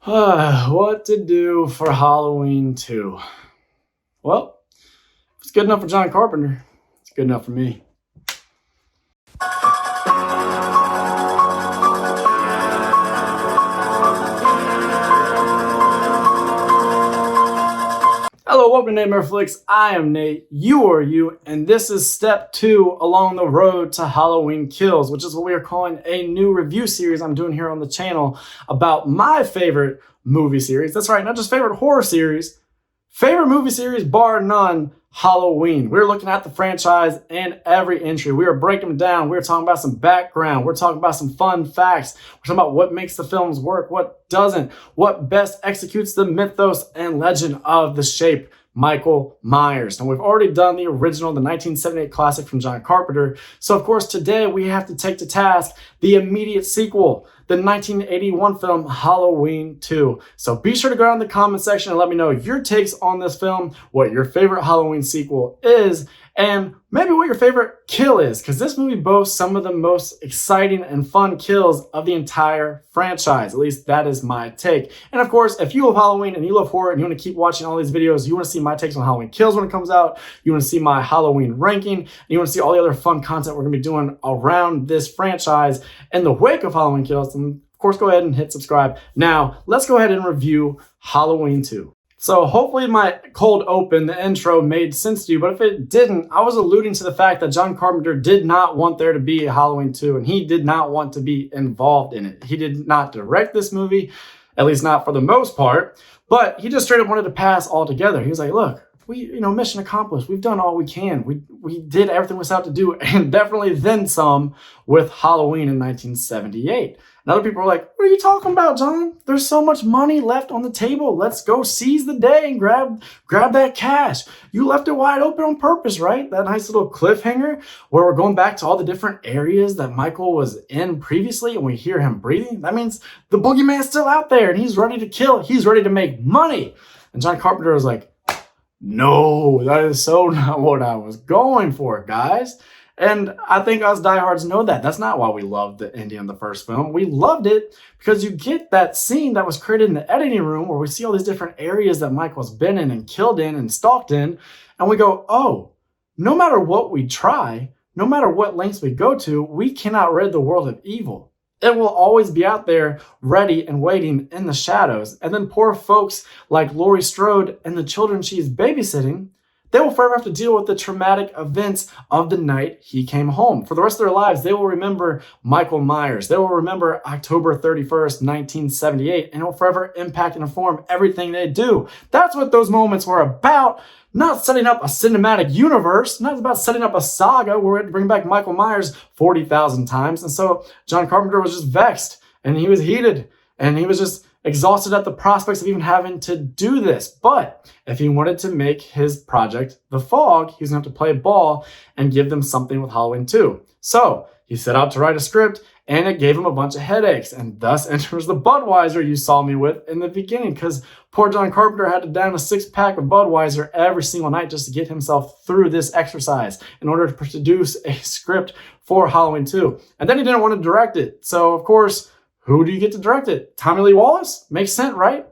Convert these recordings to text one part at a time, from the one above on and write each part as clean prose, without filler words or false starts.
What to do for Halloween 2? Well, if it's good enough for John Carpenter, it's good enough for me. Hello, welcome to Nightmare Flicks. I am Nate, you are you, and this is step 2 along the road to Halloween Kills, which is what we are calling a new review series I'm doing here on the channel about my favorite movie series. That's right, not just favorite horror series, favorite movie series bar none, Halloween. We're looking at the franchise and every entry. We are breaking them down. We're talking about some background. We're talking about some fun facts. We're talking about what makes the films work, what doesn't, what best executes the mythos and legend of the shape, Michael Myers. And we've already done the original, the 1978 classic from John Carpenter. So of course, today we have to take to task the immediate sequel, the 1981 film Halloween 2. So be sure to go down in the comment section and let me know your takes on this film, what your favorite Halloween sequel is, and maybe what your favorite kill is, because this movie boasts some of the most exciting and fun kills of the entire franchise. At least that is my take. And of course, if you love Halloween and you love horror and you want to keep watching all these videos, you want to see my takes on Halloween Kills when it comes out, you want to see my Halloween ranking, and you want to see all the other fun content we're going to be doing around this franchise in the wake of Halloween Kills, then of course go ahead and hit subscribe. Now, let's go ahead and review Halloween 2. So hopefully my cold open, the intro, made sense to you, but if it didn't, I was alluding to the fact that John Carpenter did not want there to be a Halloween 2, and he did not want to be involved in it. He did not direct this movie, at least not for the most part, but he just straight up wanted to pass altogether. He was like, look, mission accomplished. We've done all we can. We did everything we set out to do, and definitely then some with Halloween in 1978. And other people were like, what are you talking about, John? There's so much money left on the table. Let's go seize the day and grab that cash. You left it wide open on purpose, right? That nice little cliffhanger where we're going back to all the different areas that Michael was in previously, and we hear him breathing. That means the boogeyman's still out there, and he's ready to kill. He's ready to make money. And John Carpenter was like, no, that is so not what I was going for, guys. And I think us diehards know that. That's not why we loved the ending of the first film. We loved it because you get that scene that was created in the editing room where we see all these different areas that Michael's been in and killed in and stalked in. And we go, oh, no matter what we try, no matter what lengths we go to, we cannot rid the world of evil. It will always be out there ready and waiting in the shadows. And then poor folks like Laurie Strode and the children she's babysitting, they will forever have to deal with the traumatic events of the night he came home. For the rest of their lives, they will remember Michael Myers. They will remember October 31st, 1978, and it will forever impact and inform everything they do. That's what those moments were about. Not setting up a cinematic universe, not about setting up a saga where we had to bring back Michael Myers 40,000 times. And so John Carpenter was just vexed, and he was heated, and he was just exhausted at the prospects of even having to do this. But if he wanted to make his project The Fog, he was going to have to play ball and give them something with Halloween 2. So he set out to write a script, and it gave him a bunch of headaches, and thus enters the Budweiser you saw me with in the beginning, because poor John Carpenter had to down a 6-pack of Budweiser every single night just to get himself through this exercise in order to produce a script for Halloween 2. And then he didn't want to direct it. So, of course, who do you get to direct it? Tommy Lee Wallace? Makes sense, right?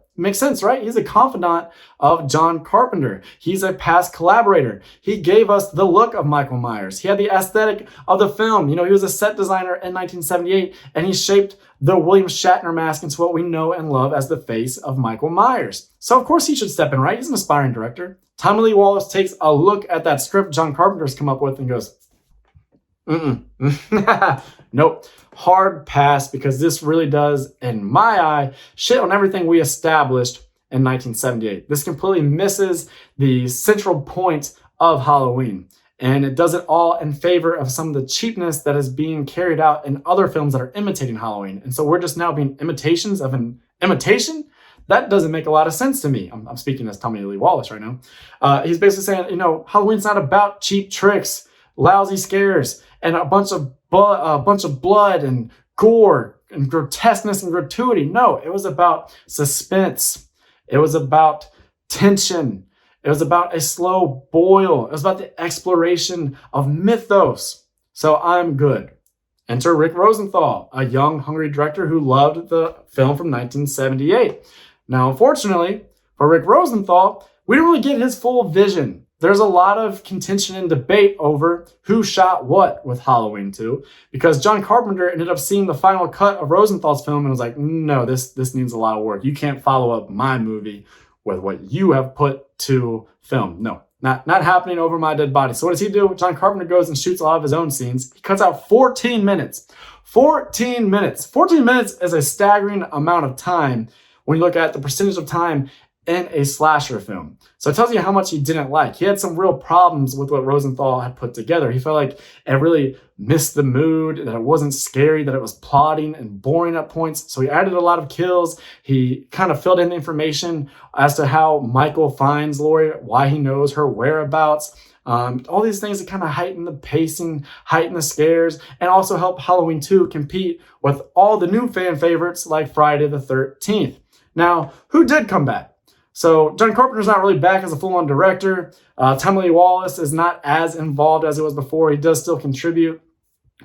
He's a confidant of John Carpenter. He's a past collaborator. He gave us the look of Michael Myers. He had the aesthetic of the film. He was a set designer in 1978, and he shaped the William Shatner mask into what we know and love as the face of Michael Myers. So of course he should step in, right? He's an aspiring director. Tommy Lee Wallace takes a look at that script John Carpenter's come up with and goes, nope, hard pass, because this really does, in my eye, shit on everything we established in 1978. This completely misses the central point of Halloween, and it does it all in favor of some of the cheapness that is being carried out in other films that are imitating Halloween. And so we're just now being imitations of an imitation? That doesn't make a lot of sense to me. I'm speaking as Tommy Lee Wallace right now. He's basically saying, Halloween's not about cheap tricks, lousy scares, and a bunch of blood and gore and grotesqueness and gratuity. No, it was about suspense. It was about tension. It was about a slow boil. It was about the exploration of mythos. So I'm good. Enter Rick Rosenthal, a young, hungry director who loved the film from 1978. Now, unfortunately, for Rick Rosenthal, we don't really get his full vision. There's a lot of contention and debate over who shot what with Halloween 2, because John Carpenter ended up seeing the final cut of Rosenthal's film and was like, no, this needs a lot of work. You can't follow up my movie with what you have put to film. No, not happening over my dead body. So what does he do? John Carpenter goes and shoots a lot of his own scenes. He cuts out 14 minutes. 14 minutes. 14 minutes is a staggering amount of time when you look at the percentage of time in a slasher film. So it tells you how much he didn't like. He had some real problems with what Rosenthal had put together. He felt like it really missed the mood, that it wasn't scary, that it was plotting and boring at points. So he added a lot of kills. He kind of filled in the information as to how Michael finds Laurie, why he knows her whereabouts. All these things that kind of heighten the pacing, heighten the scares, and also help Halloween 2 compete with all the new fan favorites like Friday the 13th. Now, who did come back? So John Carpenter's not really back as a full-on director. Tommy Lee Wallace is not as involved as he was before. He does still contribute.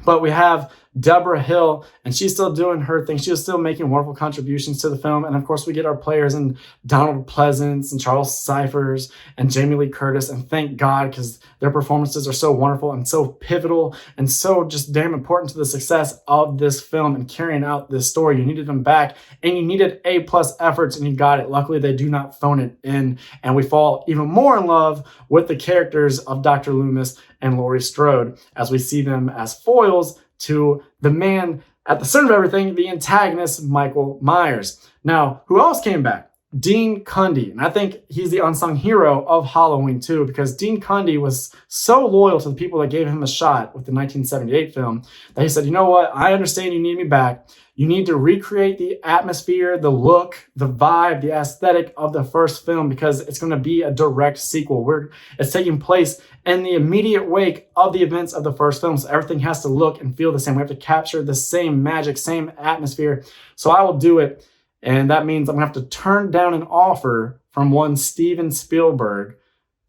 But we have Deborah Hill, and she's still doing her thing. She's still making wonderful contributions to the film. And of course, we get our players in Donald Pleasance and Charles Cyphers and Jamie Lee Curtis. And thank God, because their performances are so wonderful and so pivotal and so just damn important to the success of this film and carrying out this story. You needed them back, and you needed A+ efforts, and you got it. Luckily, they do not phone it in. And we fall even more in love with the characters of Dr. Loomis and Laurie Strode as we see them as foils to the man at the center of everything, the antagonist, Michael Myers. Now, who else came back? Dean Cundey. And I think he's the unsung hero of Halloween 2 because Dean Cundey was so loyal to the people that gave him a shot with the 1978 film that he said, you know what? I understand you need me back. You need to recreate the atmosphere, the look, the vibe, the aesthetic of the first film because it's going to be a direct sequel. It's taking place in the immediate wake of the events of the first film. So everything has to look and feel the same. We have to capture the same magic, same atmosphere. So I will do it. And that means I'm going to have to turn down an offer from one Steven Spielberg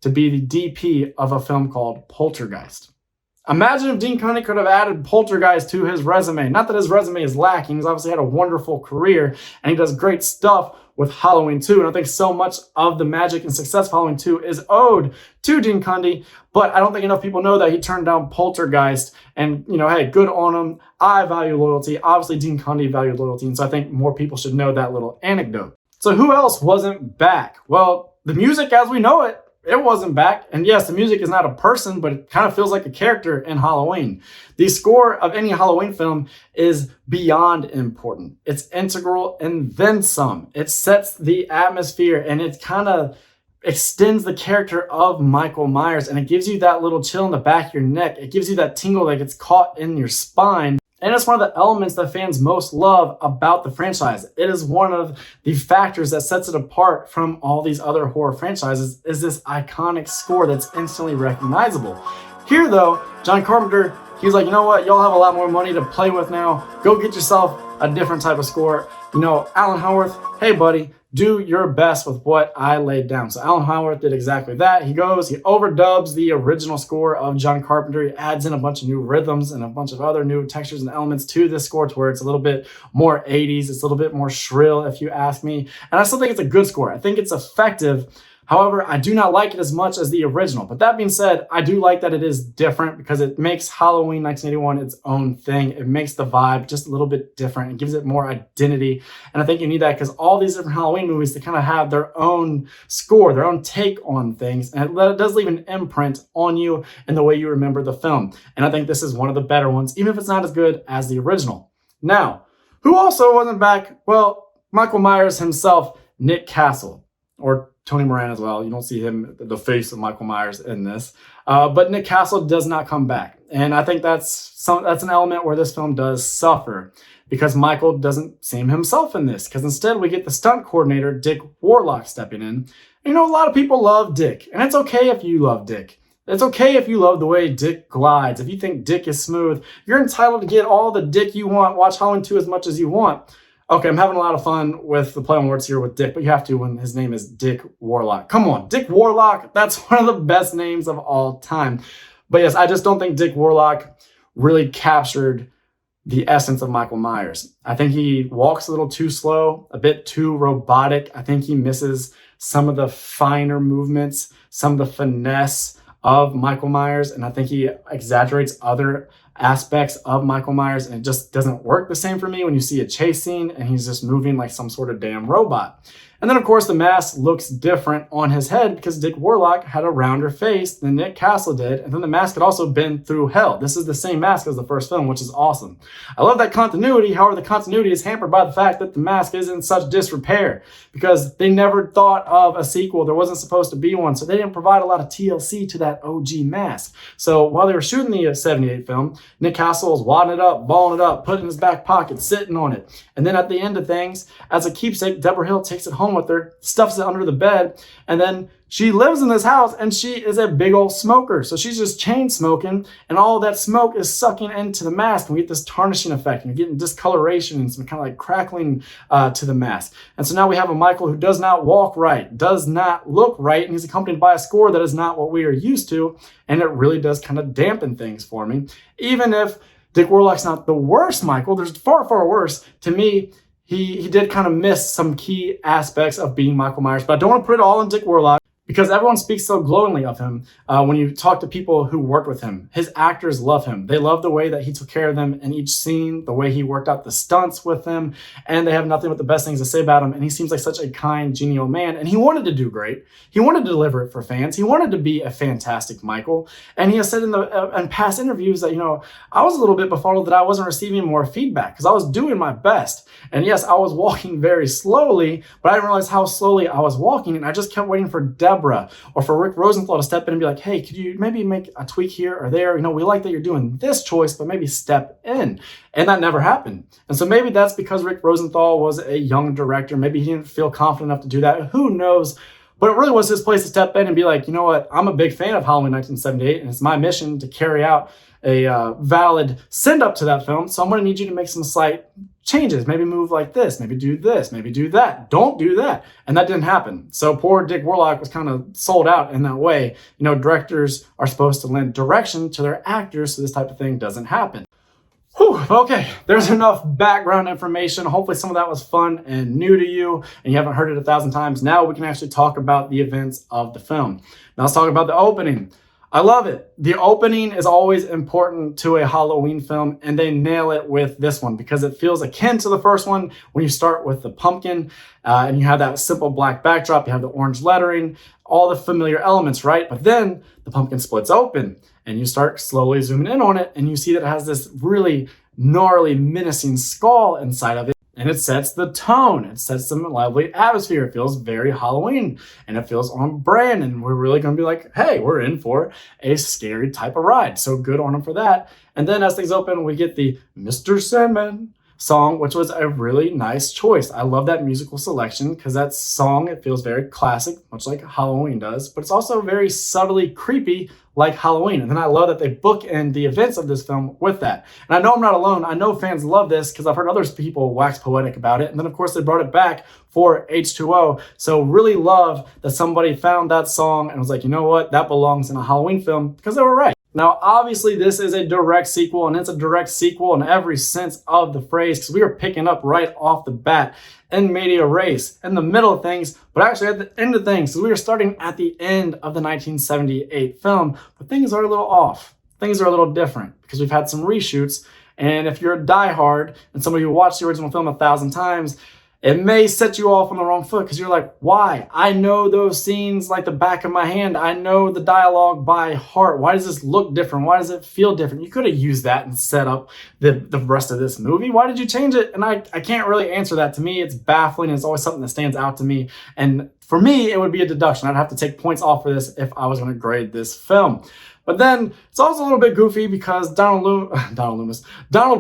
to be the DP of a film called Poltergeist. Imagine if Dean Cundey could have added Poltergeist to his resume. Not that his resume is lacking. He's obviously had a wonderful career, and he does great stuff with Halloween 2. And I think so much of the magic and success of Halloween 2 is owed to Dean Cundey. But I don't think enough people know that he turned down Poltergeist. And, hey, good on him. I value loyalty. Obviously, Dean Cundey valued loyalty. And so I think more people should know that little anecdote. So who else wasn't back? Well, the music as we know it, it wasn't back. And yes, the music is not a person, but it kind of feels like a character in Halloween. The score of any Halloween film is beyond important. It's integral and then some. It sets the atmosphere and it kind of extends the character of Michael Myers, and it gives you that little chill in the back of your neck. It gives you that tingle that gets caught in your spine. And it's one of the elements that fans most love about the franchise. It is one of the factors that sets it apart from all these other horror franchises is this iconic score that's instantly recognizable. Here though, John Carpenter, he's like, you know what? Y'all have a lot more money to play with now. Go get yourself a different type of score. Alan Howarth, hey buddy, do your best with what I laid down. So Alan Howarth did exactly that. He overdubs the original score of John Carpenter. He adds in a bunch of new rhythms and a bunch of other new textures and elements to this score to where it's a little bit more 80s. It's a little bit more shrill, if you ask me. And I still think it's a good score. I think it's effective. However, I do not like it as much as the original. But that being said, I do like that it is different because it makes Halloween 1981 its own thing. It makes the vibe just a little bit different. It gives it more identity. And I think you need that because all these different Halloween movies, they kind of have their own score, their own take on things. And it does leave an imprint on you in the way you remember the film. And I think this is one of the better ones, even if it's not as good as the original. Now, who also wasn't back? Well, Michael Myers himself, Nick Castle, or Tony Moran as well. You don't see him, the face of Michael Myers in this. But Nick Castle does not come back. And I think that's an element where this film does suffer because Michael doesn't seem himself in this. Because instead we get the stunt coordinator, Dick Warlock, stepping in. And, a lot of people love Dick. And it's okay if you love Dick. It's okay if you love the way Dick glides. If you think Dick is smooth, you're entitled to get all the Dick you want. Watch Halloween 2 as much as you want. Okay, I'm having a lot of fun with the play on words here with Dick, but you have to when his name is Dick Warlock. Come on, Dick Warlock, that's one of the best names of all time. But yes, I just don't think Dick Warlock really captured the essence of Michael Myers. I think he walks a little too slow, a bit too robotic. I think he misses some of the finer movements, some of the finesse of Michael Myers, and I think he exaggerates other aspects of Michael Myers, and it just doesn't work the same for me when you see a chase scene and he's just moving like some sort of damn robot. And then, of course, the mask looks different on his head because Dick Warlock had a rounder face than Nick Castle did. And then the mask had also been through hell. This is the same mask as the first film, which is awesome. I love that continuity. However, the continuity is hampered by the fact that the mask is in such disrepair because they never thought of a sequel. There wasn't supposed to be one. So they didn't provide a lot of TLC to that OG mask. So while they were shooting the 78 film, Nick Castle was wadding it up, balling it up, putting it in his back pocket, sitting on it. And then at the end of things, as a keepsake, Deborah Hill takes it home with her, stuffs it under the bed, and then she lives in this house and she is a big old smoker. So she's just chain smoking and all that smoke is sucking into the mask and we get this tarnishing effect and you're getting discoloration and some kind of like crackling to the mask. And so now we have a Michael who does not walk right, does not look right, and he's accompanied by a score that is not what we are used to. And it really does kind of dampen things for me. Even if Dick Warlock's not the worst Michael, there's far, far worse. To me, he did kind of miss some key aspects of being Michael Myers, but I don't want to put it all on Dick Warlock because everyone speaks so glowingly of him when you talk to people who worked with him. His actors love him. They love the way that he took care of them in each scene, the way he worked out the stunts with them, and they have nothing but the best things to say about him. And he seems like such a kind, genial man, and he wanted to do great. He wanted to deliver it for fans. He wanted to be a fantastic Michael, and he has said in past interviews that, I was a little bit befuddled that I wasn't receiving more feedback because I was doing my best. And yes, I was walking very slowly, but I didn't realize how slowly I was walking, and I just kept waiting for Deborah or for Rick Rosenthal to step in and be like, hey, could you maybe make a tweak here or there? We like that you're doing this choice, but maybe step in. And that never happened. And so maybe that's because Rick Rosenthal was a young director. Maybe he didn't feel confident enough to do that. Who knows? But it really was his place to step in and be like, you know what? I'm a big fan of Halloween 1978, and it's my mission to carry out a valid send up to that film. So I'm going to need you to make some slight changes. Maybe move like this, maybe do this, maybe do that. Don't do that. And that didn't happen. So poor Dick Warlock was kind of sold out in that way. Directors are supposed to lend direction to their actors so this type of thing doesn't happen. Whew, okay, there's enough background information. Hopefully some of that was fun and new to you and you haven't heard it 1,000 times. Now we can actually talk about the events of the film. Now let's talk about the opening. I love it. The opening is always important to a Halloween film, and they nail it with this one because it feels akin to the first one when you start with the pumpkin and you have that simple black backdrop, you have the orange lettering, all the familiar elements, right? But then the pumpkin splits open and you start slowly zooming in on it and you see that it has this really gnarly, menacing skull inside of it. And it sets the tone. It sets some lively atmosphere. It feels very Halloween and it feels on brand. And we're really going to be like, hey, we're in for a scary type of ride. So good on them for that. And then as things open, we get the Mr. Sandman song, which was a really nice choice. I love that musical selection because that song, it feels very classic, much like Halloween does, but it's also very subtly creepy like Halloween. And then I love that they bookend the events of this film with that. And I know I'm not alone. I know fans love this because I've heard other people wax poetic about it. And then of course they brought it back for H2O. So really love that somebody found that song and was like, you know what, that belongs in a Halloween film because they were right. Now, obviously, this is a direct sequel, and it's a direct sequel in every sense of the phrase because we are picking up right off the bat in media res, in the middle of things, but actually at the end of things, because we are starting at the end of the 1978 film, but things are a little off. Things are a little different because we've had some reshoots, and if you're a diehard and somebody who watched the original film 1,000 times, it may set you off on the wrong foot because you're like, why? I know those scenes like the back of my hand. I know the dialogue by heart. Why does this look different? Why does it feel different? You could have used that and set up the rest of this movie. Why did you change it? And I can't really answer that. To me, it's baffling. It's always something that stands out to me. And for me, it would be a deduction. I'd have to take points off for this if I was going to grade this film. But then it's also a little bit goofy because Donald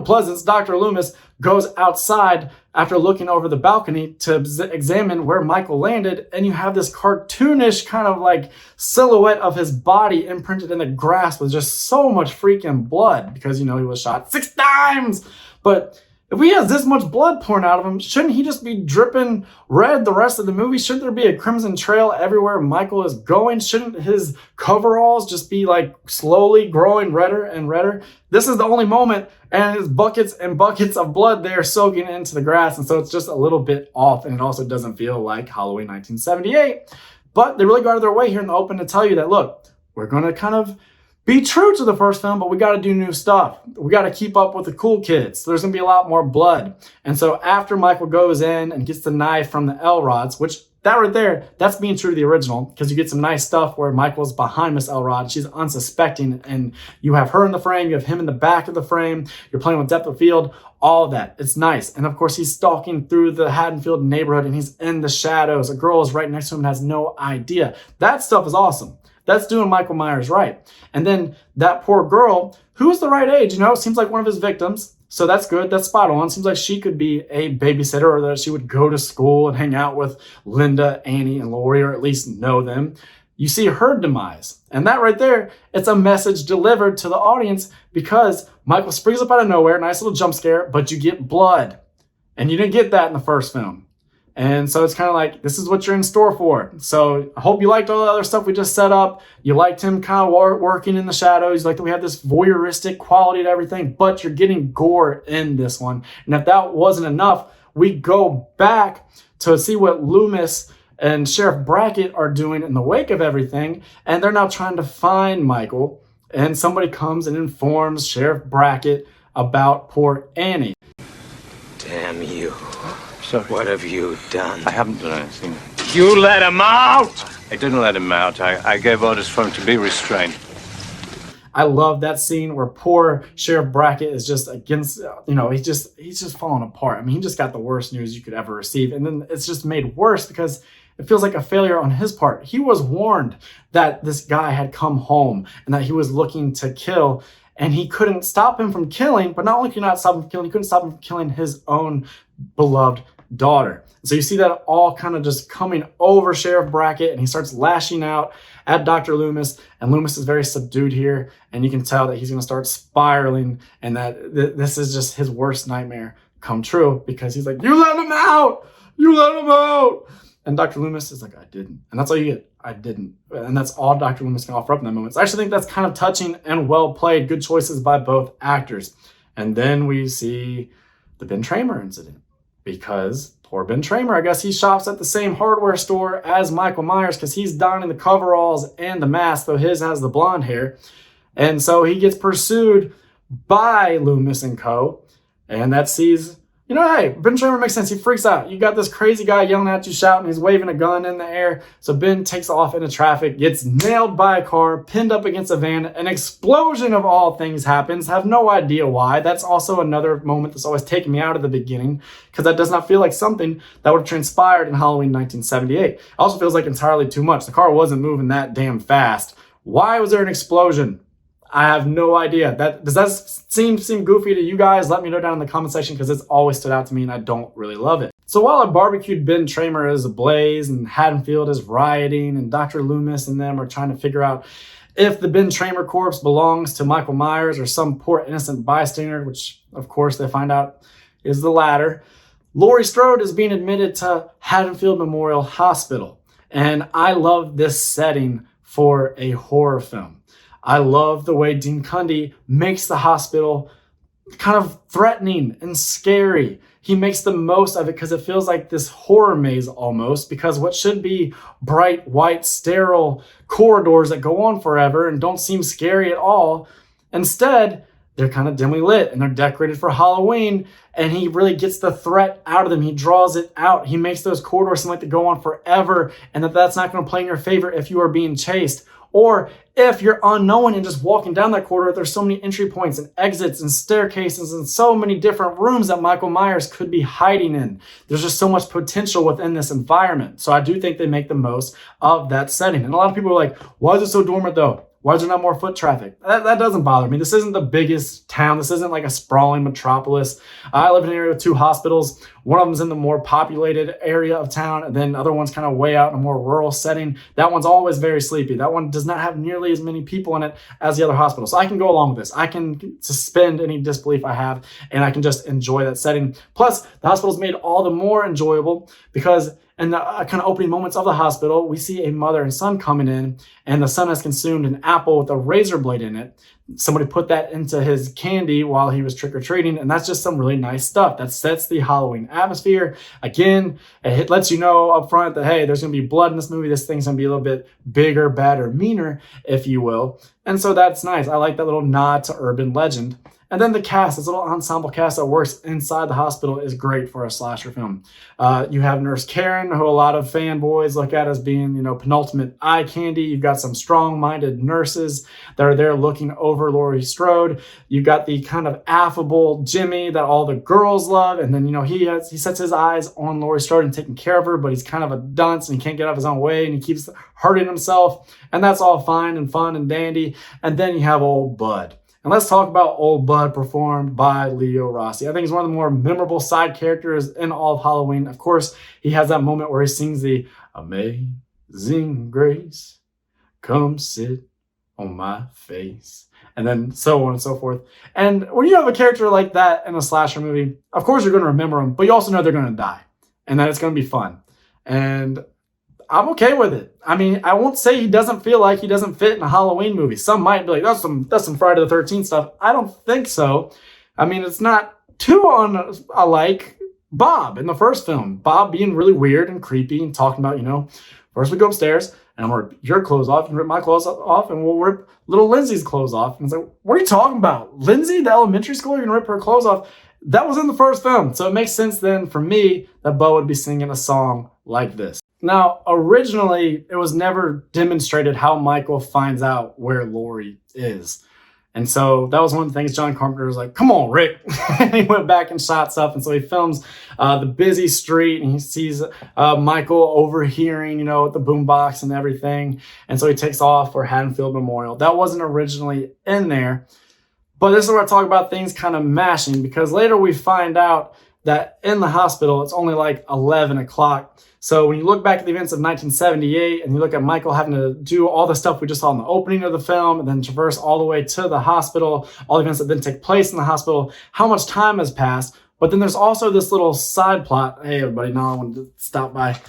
Pleasance, Dr. Loomis, goes outside after looking over the balcony to examine where Michael landed, and you have this cartoonish kind of like silhouette of his body imprinted in the grass with just so much freaking blood because, he was shot 6 times. But If he has this much blood pouring out of him, shouldn't he just be dripping red the rest of the movie? Shouldn't there be a crimson trail everywhere Michael is going? Shouldn't his coveralls just be like slowly growing redder and redder? This is the only moment, and it's buckets and buckets of blood there soaking into the grass, and so it's just a little bit off, and it also doesn't feel like Halloween 1978. But they really go out of their way here in the open to tell you that, look, we're going to kind of be true to the first film, but we got to do new stuff. We got to keep up with the cool kids. So there's going to be a lot more blood. And so after Michael goes in and gets the knife from the Elrods, which that right there, that's being true to the original, because you get some nice stuff where Michael's behind Miss Elrod. She's unsuspecting, and you have her in the frame, you have him in the back of the frame, you're playing with depth of field, all of that. It's nice. And of course, he's stalking through the Haddonfield neighborhood, and he's in the shadows. A girl is right next to him and has no idea. That stuff is awesome. That's doing Michael Myers right. And then that poor girl, who is the right age, seems like one of his victims. So that's good. That's spot on. Seems like she could be a babysitter, or that she would go to school and hang out with Linda, Annie, and Lori, or at least know them. You see her demise. And that right there, it's a message delivered to the audience, because Michael springs up out of nowhere, nice little jump scare, but you get blood. And you didn't get that in the first film. And so it's kind of like, this is what you're in store for. So I hope you liked all the other stuff we just set up. You liked him kind of working in the shadows. You liked that we have this voyeuristic quality to everything, but you're getting gore in this one. And if that wasn't enough, we go back to see what Loomis and Sheriff Brackett are doing in the wake of everything. And they're now trying to find Michael. And somebody comes and informs Sheriff Brackett about poor Annie. Damn you. Sorry. What have you done? I haven't done anything. You let him out! I didn't let him out. I gave orders for him to be restrained. I love that scene where poor Sheriff Brackett is just against, he's just falling apart. I mean, he just got the worst news you could ever receive. And then it's just made worse because it feels like a failure on his part. He was warned that this guy had come home and that he was looking to kill, and he couldn't stop him from killing. But not only could he not stop him from killing, he couldn't stop him from killing his own beloved daughter. So you see that all kind of just coming over Sheriff Brackett, and he starts lashing out at Dr. Loomis, and Loomis is very subdued here, and you can tell that he's going to start spiraling, and that this is just his worst nightmare come true, because he's like, you let him out! You let him out! And Dr. Loomis is like, I didn't. And that's all you get. I didn't. And that's all Dr. Loomis can offer up in that moment. So I actually think that's kind of touching and well played. Good choices by both actors. And then we see the Ben Tramer incident, because poor Ben Tramer, I guess he shops at the same hardware store as Michael Myers, because he's donning the coveralls and the mask, though his has the blonde hair. And so he gets pursued by Loomis and co. And that sees, hey, Ben Tramer makes sense. He freaks out. You got this crazy guy yelling at you, shouting. He's waving a gun in the air. So Ben takes off into traffic, gets nailed by a car, pinned up against a van. An explosion of all things happens. Have no idea why. That's also another moment that's always taken me out of the beginning, because that does not feel like something that would have transpired in Halloween 1978. It also feels like entirely too much. The car wasn't moving that damn fast. Why was there an explosion? I have no idea. Does that seem goofy to you guys? Let me know down in the comment section, because it's always stood out to me and I don't really love it. So while I barbecued Ben Tramer is ablaze and Haddonfield is rioting and Dr. Loomis and them are trying to figure out if the Ben Tramer corpse belongs to Michael Myers or some poor innocent bystander, which of course they find out is the latter, Laurie Strode is being admitted to Haddonfield Memorial Hospital. And I love this setting for a horror film. I love the way Dean Cundey makes the hospital kind of threatening and scary. He makes the most of it because it feels like this horror maze almost, because what should be bright, white, sterile corridors that go on forever and don't seem scary at all, instead, they're kind of dimly lit and they're decorated for Halloween, and he really gets the threat out of them. He draws it out. He makes those corridors seem like they go on forever, and that's not going to play in your favor if you are being chased. Or if you're unknown and just walking down that corridor, there's so many entry points and exits and staircases and so many different rooms that Michael Myers could be hiding in. There's just so much potential within this environment. So I do think they make the most of that setting. And a lot of people are like, why is it so dormant though? Why is there not more foot traffic? That doesn't bother me. This isn't the biggest town. This isn't like a sprawling metropolis. I live in an area with 2 hospitals. One of them's in the more populated area of town, and then the other one's kind of way out in a more rural setting. That one's always very sleepy. That one does not have nearly as many people in it as the other hospital. So I can go along with this. I can suspend any disbelief I have, and I can just enjoy that setting. Plus, the hospital's made all the more enjoyable because in the kind of opening moments of the hospital, we see a mother and son coming in, and the son has consumed an apple with a razor blade in it. Somebody put that into his candy while he was trick-or-treating, and that's just some really nice stuff. That sets the Halloween atmosphere. Again, it lets you know up front that, hey, there's going to be blood in this movie. This thing's going to be a little bit bigger, badder, meaner, if you will. And so that's nice. I like that little nod to urban legend. And then the cast, this little ensemble cast that works inside the hospital is great for a slasher film. You have Nurse Karen, who a lot of fanboys look at as being, penultimate eye candy. You've got some strong-minded nurses that are there looking over Laurie Strode. You've got the kind of affable Jimmy that all the girls love. And then, he sets his eyes on Laurie Strode and taking care of her, but he's kind of a dunce and he can't get out of his own way and he keeps hurting himself. And that's all fine and fun and dandy. And then you have old Bud. And let's talk about Old Bud, performed by Leo Rossi. I think he's one of the more memorable side characters in all of Halloween. Of course, he has that moment where he sings the Amazing Grace, come sit on my face, and then so on and so forth. And when you have a character like that in a slasher movie, of course you're going to remember them, but you also know they're going to die and that it's going to be fun. And I'm okay with it. I mean, I won't say he doesn't feel like he doesn't fit in a Halloween movie. Some might be like, that's some Friday the 13th stuff. I don't think so. I mean, it's not too unlike Bob in the first film. Bob being really weird and creepy and talking about, first we go upstairs and I'm going to rip your clothes off and rip my clothes off and we'll rip little Lindsay's clothes off. And it's like, what are you talking about? Lindsay, the elementary school, you're going to rip her clothes off? That was in the first film. So it makes sense then for me that Bo would be singing a song like this. Now, originally, it was never demonstrated how Michael finds out where Laurie is. And so that was one of the things John Carpenter was like, come on, Rick. And he went back and shot stuff. And so he films the busy street and he sees Michael overhearing, with the boombox and everything. And so he takes off for Haddonfield Memorial. That wasn't originally in there. But this is where I talk about things kind of mashing, because later we find out that in the hospital, it's only like 11 o'clock. So when you look back at the events of 1978 and you look at Michael having to do all the stuff we just saw in the opening of the film and then traverse all the way to the hospital, all the events that then take place in the hospital, how much time has passed. But then there's also this little side plot. Hey, everybody, now I wanted to stop by.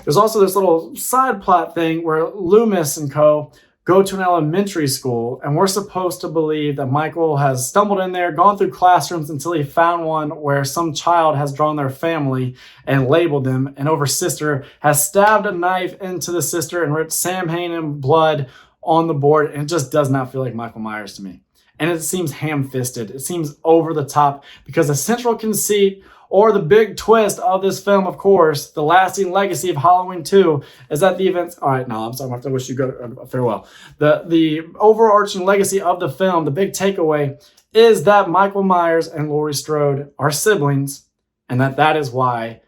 There's also this little side plot thing where Loomis and co. go to an elementary school, and we're supposed to believe that Michael has stumbled in there, gone through classrooms until he found one where some child has drawn their family and labeled them, and over sister has stabbed a knife into the sister and ripped Samhain in blood on the board, and it just does not feel like Michael Myers to me. And it seems ham-fisted. It seems over the top, because the central conceit or the big twist of this film, of course, the lasting legacy of Halloween 2, is that the events... All right, no, I'm sorry. I have to wish you good farewell. The overarching legacy of the film, the big takeaway, is that Michael Myers and Laurie Strode are siblings, and that is why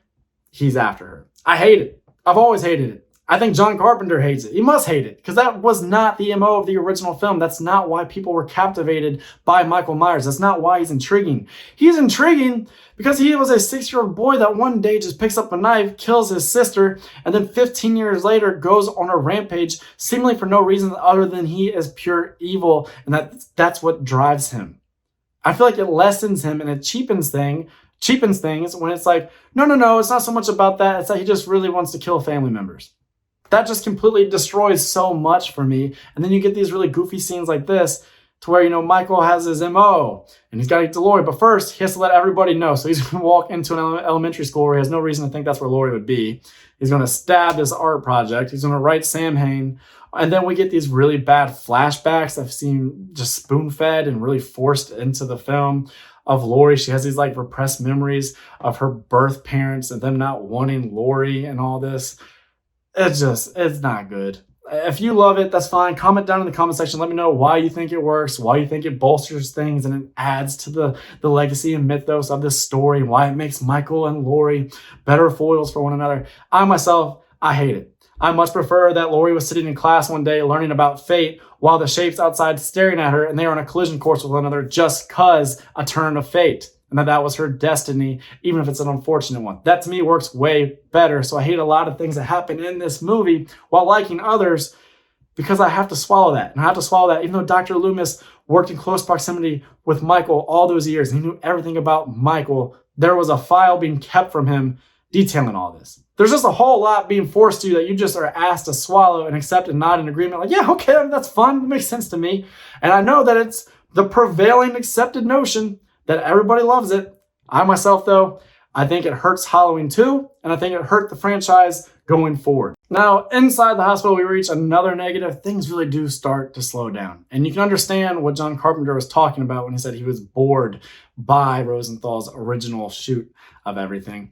he's after her. I hate it. I've always hated it. I think John Carpenter hates it. He must hate it, because that was not the MO of the original film. That's not why people were captivated by Michael Myers. That's not why he's intriguing. He's intriguing because he was a 6-year-old boy that one day just picks up a knife, kills his sister, and then 15 years later goes on a rampage, seemingly for no reason other than he is pure evil, and that's what drives him. I feel like it lessens him and it cheapens things when it's like, no, it's not so much about that. It's that he just really wants to kill family members. That just completely destroys so much for me. And then you get these really goofy scenes like this to where, Michael has his MO and he's got to get to Laurie. But first, he has to let everybody know. So he's going to walk into an elementary school where he has no reason to think that's where Laurie would be. He's going to stab this art project. He's going to write Samhain. And then we get these really bad flashbacks that seem just spoon-fed and really forced into the film of Laurie. She has these like repressed memories of her birth parents and them not wanting Laurie and all this. It's not good. If you love it, that's fine. Comment down in the comment section. Let me know why you think it works, why you think it bolsters things and it adds to the legacy and mythos of this story, and why it makes Michael and Laurie better foils for one another. I myself, I hate it. I much prefer that Laurie was sitting in class one day learning about fate while the shapes outside staring at her and they are on a collision course with one another just cause a turn of fate. And that was her destiny, even if it's an unfortunate one. That to me works way better. So I hate a lot of things that happen in this movie while liking others because I have to swallow that. And I have to swallow that even though Dr. Loomis worked in close proximity with Michael all those years and he knew everything about Michael, there was a file being kept from him detailing all this. There's just a whole lot being forced to you that you just are asked to swallow and accept and nod in agreement. Like, yeah, okay, that's fun. It makes sense to me. And I know that it's the prevailing accepted notion that everybody loves it. I myself, though, I think it hurts Halloween 2, and I think it hurt the franchise going forward. Now, inside the hospital, we reach another negative. Things really do start to slow down. And you can understand what John Carpenter was talking about when he said he was bored by Rosenthal's original shoot of everything,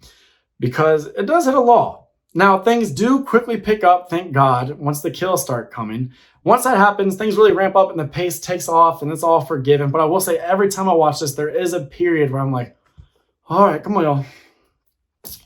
because it does hit a lull. Now, things do quickly pick up, thank God, once the kills start coming. Once that happens, things really ramp up and the pace takes off and it's all forgiven. But I will say every time I watch this, there is a period where I'm like, all right, come on, y'all.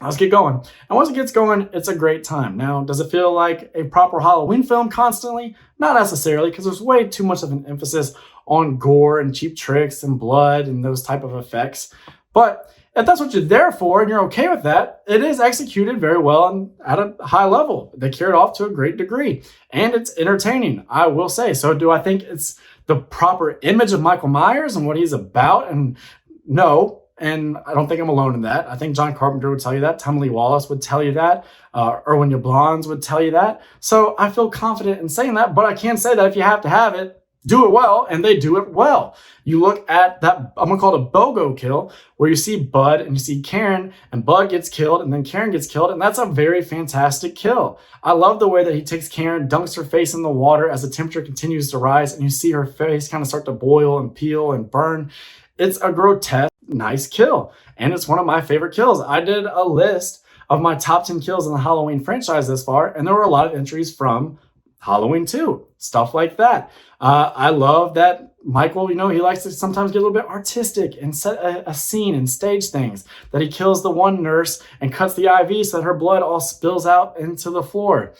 Let's get going. And once it gets going, it's a great time. Now, does it feel like a proper Halloween film constantly? Not necessarily, because there's way too much of an emphasis on gore and cheap tricks and blood and those type of effects. But if that's what you're there for and you're okay with that, it is executed very well and at a high level. They carry it off to a great degree. And it's entertaining, I will say. So do I think it's the proper image of Michael Myers and what he's about? And no, and I don't think I'm alone in that. I think John Carpenter would tell you that. Tommy Lee Wallace would tell you that. Erwin Yablans would tell you that. So I feel confident in saying that, but I can say that if you have to have it, do it well, and they do it well. You look at that, I'm gonna call it a BOGO kill, where you see Bud and you see Karen, and Bud gets killed, and then Karen gets killed, and that's a very fantastic kill. I love the way that he takes Karen, dunks her face in the water as the temperature continues to rise, and you see her face kind of start to boil and peel and burn. It's a grotesque, nice kill, and it's one of my favorite kills. I did a list of my top 10 kills in the Halloween franchise this far, and there were a lot of entries from Halloween 2, stuff like that. I love that Michael, he likes to sometimes get a little bit artistic and set a scene and stage things. That he kills the one nurse and cuts the IV so that her blood all spills out into the floor.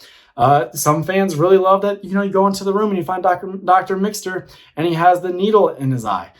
Some fans really love that, you go into the room and you find Dr. Mixter and he has the needle in his eye.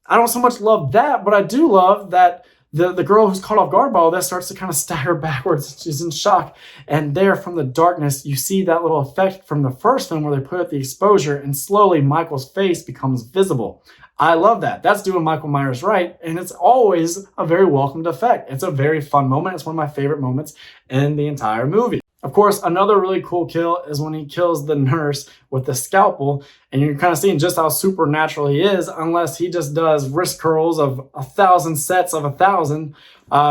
I don't so much love that, but I do love that the girl who's caught off guard by all this starts to kind of stagger backwards. She's in shock. And there from the darkness, you see that little effect from the first film where they put up the exposure and slowly Michael's face becomes visible. I love that. That's doing Michael Myers right. And it's always a very welcomed effect. It's a very fun moment. It's one of my favorite moments in the entire movie. Of course, another really cool kill is when he kills the nurse with the scalpel, and you're kind of seeing just how supernatural he is, unless he just does wrist curls of 1,000 sets of 1,000,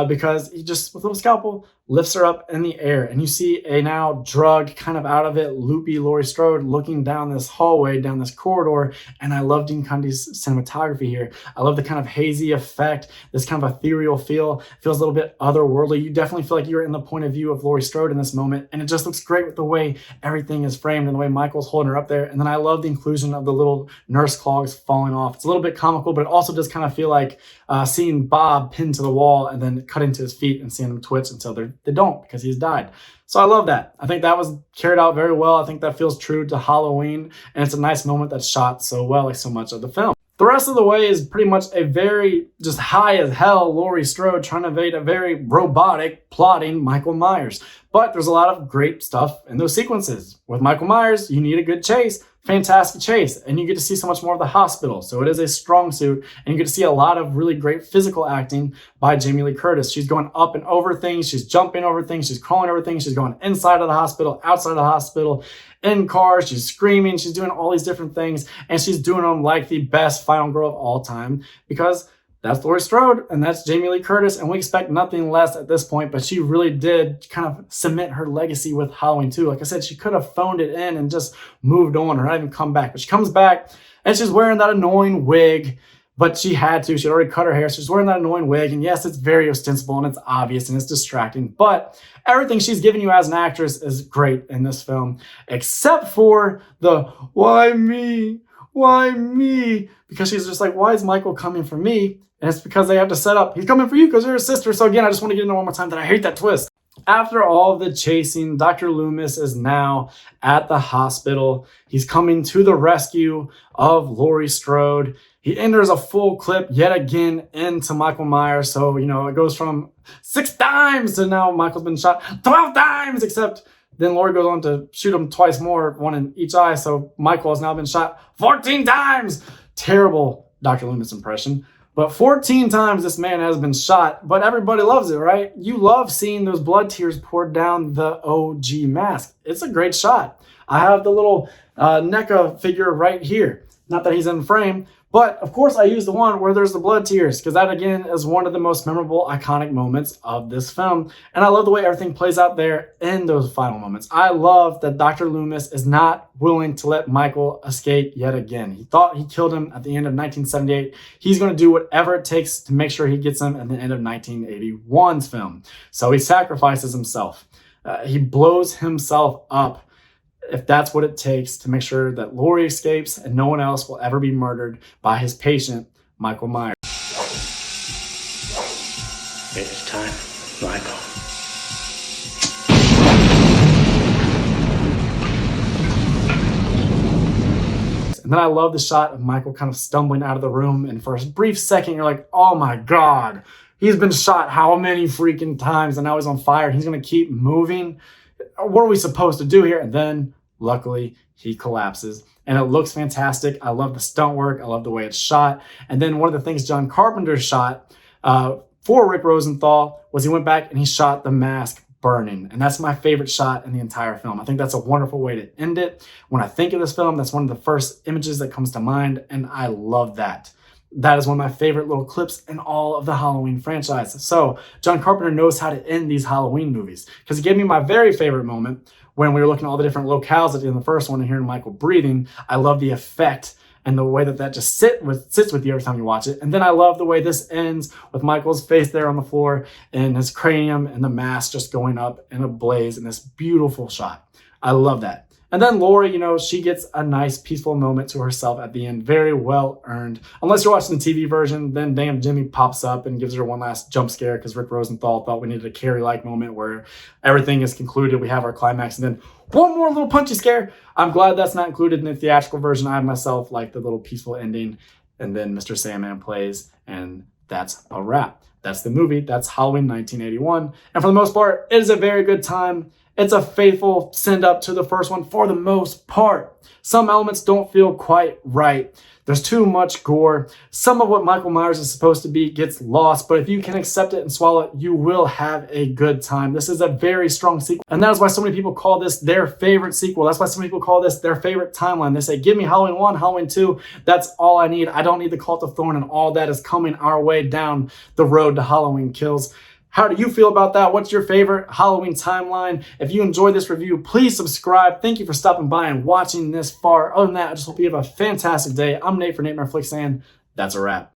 because he just, with a little scalpel, lifts her up in the air. And you see a now drugged, kind of out of it, loopy Laurie Strode looking down this hallway, down this corridor. And I love Dean Cundy's cinematography here. I love the kind of hazy effect, this kind of ethereal feel. Feels a little bit otherworldly. You definitely feel like you're in the point of view of Laurie Strode in this moment. And it just looks great with the way everything is framed and the way Michael's holding her up there. And then I love the inclusion of the little nurse clogs falling off. It's a little bit comical, but it also does kind of feel like seeing Bob pinned to the wall and then cut into his feet and seeing him twitch until they don't, because he's died. So I love that. I think that was carried out very well. I think that feels true to Halloween, and it's a nice moment that's shot so well, like so much of the film. The rest of the way is pretty much a very just high as hell Laurie Strode trying to evade a very robotic, plotting Michael Myers. But there's a lot of great stuff in those sequences. With Michael Myers, you need a good chase. Fantastic chase, and you get to see so much more of the hospital. So it is a strong suit, and you get to see a lot of really great physical acting by Jamie Lee Curtis. She's going up and over things, she's jumping over things, she's crawling over things, she's going inside of the hospital, outside of the hospital, in cars, she's screaming, she's doing all these different things, and she's doing them like the best final girl of all time, because that's Laurie Strode, and that's Jamie Lee Curtis, and we expect nothing less at this point, but she really did kind of cement her legacy with Halloween 2. Like I said, she could have phoned it in and just moved on or not even come back, but she comes back, and she's wearing that annoying wig, but she had to. She'd already cut her hair, so she's wearing that annoying wig, and yes, it's very ostensible, and it's obvious, and it's distracting, but everything she's giving you as an actress is great in this film, except for the, why me? Why me? Because she's just like, why is Michael coming for me? And it's because they have to set up, he's coming for you because you're his sister. So again, I just want to get into one more time that I hate that twist. After all of the chasing, Dr. Loomis is now at the hospital. He's coming to the rescue of Laurie Strode. He enters a full clip yet again into Michael Myers. So, it goes from 6 times to now Michael's been shot 12 times, except then Laurie goes on to shoot him twice more, one in each eye. So Michael has now been shot 14 times. Terrible Dr. Loomis impression. But 14 times this man has been shot, but everybody loves it, right? You love seeing those blood tears poured down the OG mask. It's a great shot. I have the little NECA figure right here. Not that he's in frame, but of course I use the one where there's the blood tears, because that again is one of the most memorable, iconic moments of this film. And I love the way everything plays out there in those final moments. I love that Dr. Loomis is not willing to let Michael escape yet again. He thought he killed him at the end of 1978. He's going to do whatever it takes to make sure he gets him at the end of 1981's film. So he sacrifices himself. He blows himself up, if that's what it takes to make sure that Laurie escapes and no one else will ever be murdered by his patient, Michael Myers. It is time, Michael. And then I love the shot of Michael kind of stumbling out of the room, and for a brief second you're like, oh my God, he's been shot how many freaking times and now he's on fire and he's going to keep moving. What are we supposed to do here? And then luckily he collapses and it looks fantastic. I love the stunt work. I love the way it's shot. And then one of the things John Carpenter shot for Rick Rosenthal was he went back and he shot the mask burning. And that's my favorite shot in the entire film. I think that's a wonderful way to end it. When I think of this film, that's one of the first images that comes to mind. And I love that. That is one of my favorite little clips in all of the Halloween franchise. So John Carpenter knows how to end these Halloween movies, because he gave me my very favorite moment when we were looking at all the different locales at the end of the first one and hearing Michael breathing. I love the effect and the way that just sits with you every time you watch it. And then I love the way this ends with Michael's face there on the floor and his cranium and the mask just going up in a blaze in this beautiful shot. I love that. And then Laurie, she gets a nice peaceful moment to herself at the end. Very well earned. Unless you're watching the TV version, then damn Jimmy pops up and gives her one last jump scare because Rick Rosenthal thought we needed a Carrie-like moment where everything is concluded. We have our climax and then one more little punchy scare. I'm glad that's not included in the theatrical version. I myself like the little peaceful ending. And then Mr. Sandman plays and that's a wrap. That's the movie. That's Halloween 1981. And for the most part, it is a very good time. It's a faithful send up to the first one for the most part. Some elements don't feel quite right. There's too much gore. Some of what Michael Myers is supposed to be gets lost, but if you can accept it and swallow it, you will have a good time. This is a very strong sequel, and that is why so many people call this their favorite sequel. That's why so many people call this their favorite timeline. They say, give me Halloween 1, Halloween 2. That's all I need. I don't need the Cult of Thorn and all that is coming our way down the road to Halloween Kills. How do you feel about that? What's your favorite Halloween timeline? If you enjoyed this review, please subscribe. Thank you for stopping by and watching this far. Other than that, I just hope you have a fantastic day. I'm Nate for Nate Flicks, and that's a wrap.